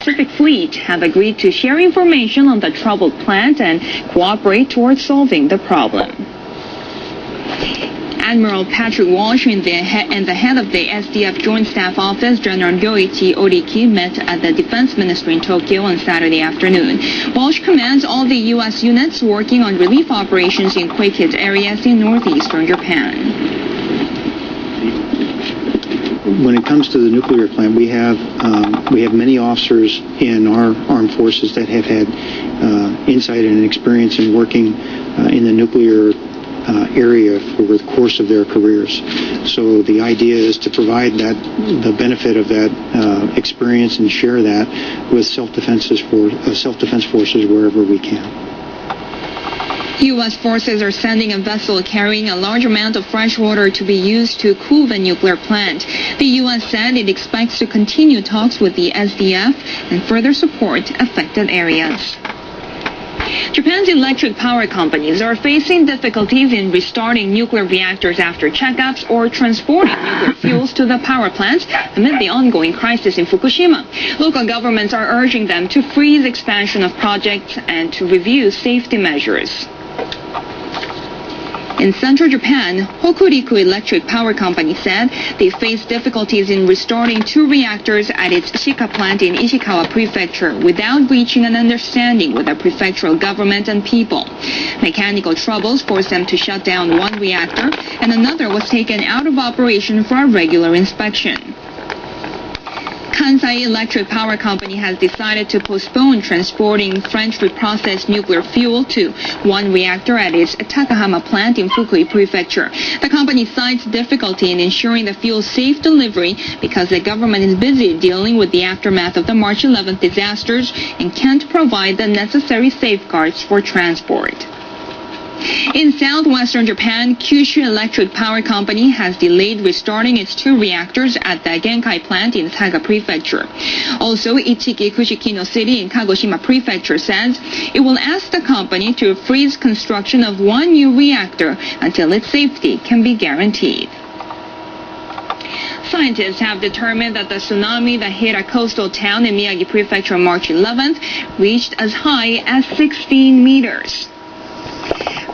Pacific Fleet have agreed to share information on the troubled plant and cooperate towards solving the problem. Admiral Patrick Walsh and the head of the SDF Joint Staff Office, General Yoichi Oriki, met at the Defense Ministry in Tokyo on Saturday afternoon. Walsh commands all the U.S. units working on relief operations in quake-hit areas in northeastern Japan. When it comes to the nuclear plant, we have many officers in our armed forces that have had insight and experience in working in the nuclear area over the course of their careers. So the idea is to provide the benefit of that experience and share that with self-defense forces wherever we can. U.S. forces are sending a vessel carrying a large amount of fresh water to be used to cool the nuclear plant. The U.S. said it expects to continue talks with the SDF and further support affected areas. Japan's electric power companies are facing difficulties in restarting nuclear reactors after checkups or transporting nuclear fuels to the power plants amid the ongoing crisis in Fukushima. Local governments are urging them to freeze expansion of projects and to review safety measures. In central Japan, Hokuriku Electric Power Company said they face difficulties in restarting 2 reactors at its Shika plant in Ishikawa Prefecture without reaching an understanding with the prefectural government and people. Mechanical troubles forced them to shut down 1 reactor, and another was taken out of operation for a regular inspection. Kansai Electric Power Company has decided to postpone transporting French reprocessed nuclear fuel to 1 reactor at its Takahama plant in Fukui Prefecture. The company cites difficulty in ensuring the fuel's safe delivery because the government is busy dealing with the aftermath of the March 11th disasters and can't provide the necessary safeguards for transport. In southwestern Japan, Kyushu Electric Power Company has delayed restarting its 2 reactors at the Genkai plant in Saga Prefecture. Also, Ichiki Fushikino City in Kagoshima Prefecture says it will ask the company to freeze construction of 1 new reactor until its safety can be guaranteed. Scientists have determined that the tsunami that hit a coastal town in Miyagi Prefecture on March 11th reached as high as 16 meters.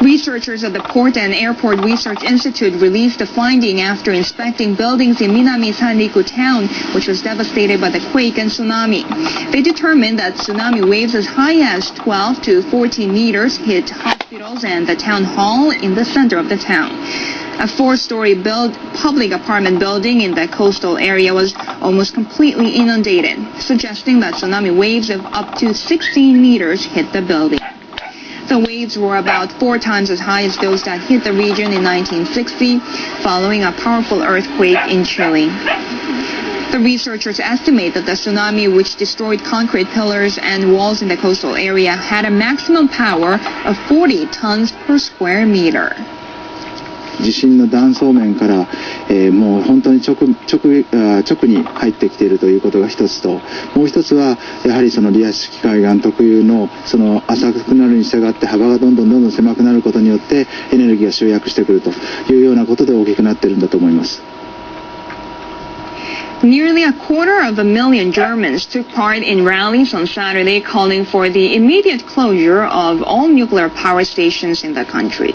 Researchers at the Port and Airport Research Institute released the finding after inspecting buildings in Minami Sanriku town, which was devastated by the quake and tsunami. They determined that tsunami waves as high as 12 to 14 meters hit hospitals and the town hall in the center of the town. A 4-story public apartment building in the coastal area was almost completely inundated, suggesting that tsunami waves of up to 16 meters hit the building. The waves were about 4 times as high as those that hit the region in 1960, following a powerful earthquake in Chile. The researchers estimate that the tsunami, which destroyed concrete pillars and walls in the coastal area, had a maximum power of 40 tons per square meter. 地震の断層面から、もう本当に直に入ってきているということが一つと、もう一つはやはりそのリアス式海岸特有のその浅くなるに従って幅がどんどん狭くなることによってエネルギーが集約してくるというようなことで大きくなっているんだと思います。Nearly 250,000 Germans took part in rallies on Saturday calling for the immediate closure of all nuclear power stations in the country.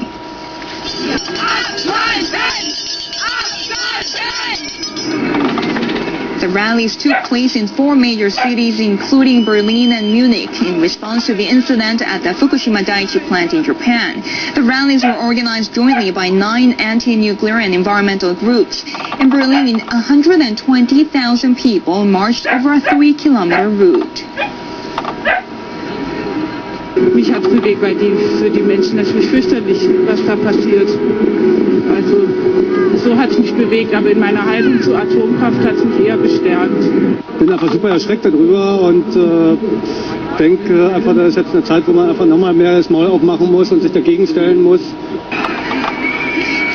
The rallies took place in 4 major cities, including Berlin and Munich, in response to the incident at the Fukushima Daiichi plant in Japan. The rallies were organized jointly by 9 anti-nuclear and environmental groups. In Berlin, 120,000 people marched over a 3-kilometer route. Mich hat es bewegt, weil für die Menschen natürlich fürchterlich, was da passiert. Also so hat es mich bewegt, aber in meiner Haltung zur Atomkraft hat es mich eher bestärkt. Ich bin einfach super erschreckt darüber und denke einfach, das ist jetzt eine Zeit, wo man einfach nochmal mehr das Maul aufmachen muss und sich dagegen stellen muss.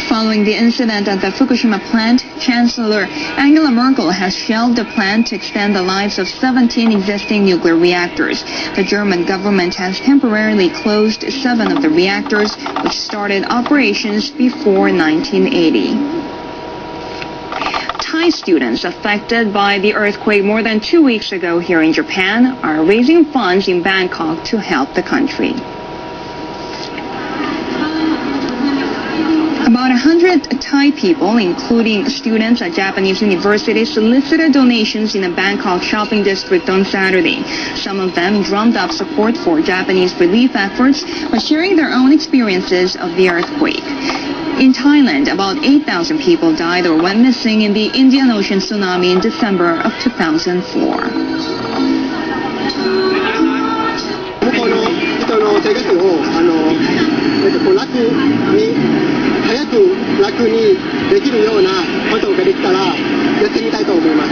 Following the incident at the Fukushima plant, Chancellor Angela Merkel has shelved a plan to extend the lives of 17 existing nuclear reactors. The German government has temporarily closed 7 of the reactors, which started operations before 1980. Thai students affected by the earthquake more than 2 weeks ago here in Japan are raising funds in Bangkok to help the country. About 100 Thai people, including students at Japanese universities, solicited donations in a Bangkok shopping district on Saturday. Some of them drummed up support for Japanese relief efforts by sharing their own experiences of the earthquake. In Thailand, about 8,000 people died or went missing in the Indian Ocean tsunami in December of 2004. 早く楽にできるようなことができたらやってみたいと思います。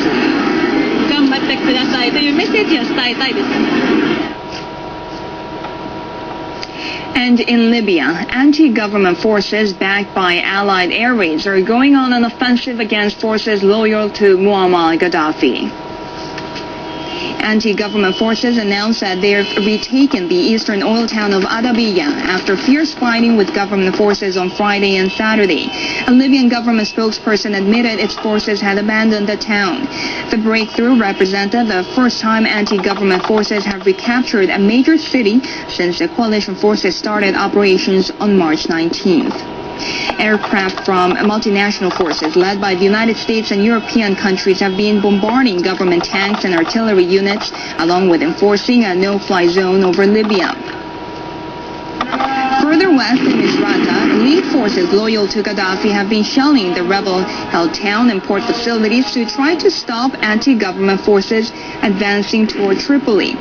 頑張ってくださいというメッセージを伝えたいです。And in Libya, anti-government forces backed by Allied air raids are going on an offensive against forces loyal to Muammar Gaddafi. Anti-government forces announced that they have retaken the eastern oil town of Adabiya after fierce fighting with government forces on Friday and Saturday. A Libyan government spokesperson admitted its forces had abandoned the town. The breakthrough represented the first time anti-government forces have recaptured a major city since the coalition forces started operations on March 19th. Aircraft from multinational forces led by the United States and European countries have been bombarding government tanks and artillery units, along with enforcing a no-fly zone over Libya. Further west in Misrata, elite forces loyal to Gaddafi have been shelling the rebel-held town and port facilities to try to stop anti-government forces advancing toward Tripoli.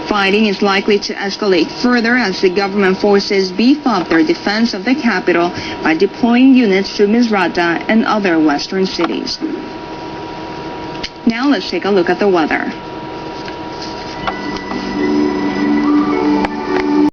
Fighting is likely to escalate further as the government forces beef up their defense of the capital by deploying units to Misrata and other western cities. Now let's take a look at the weather.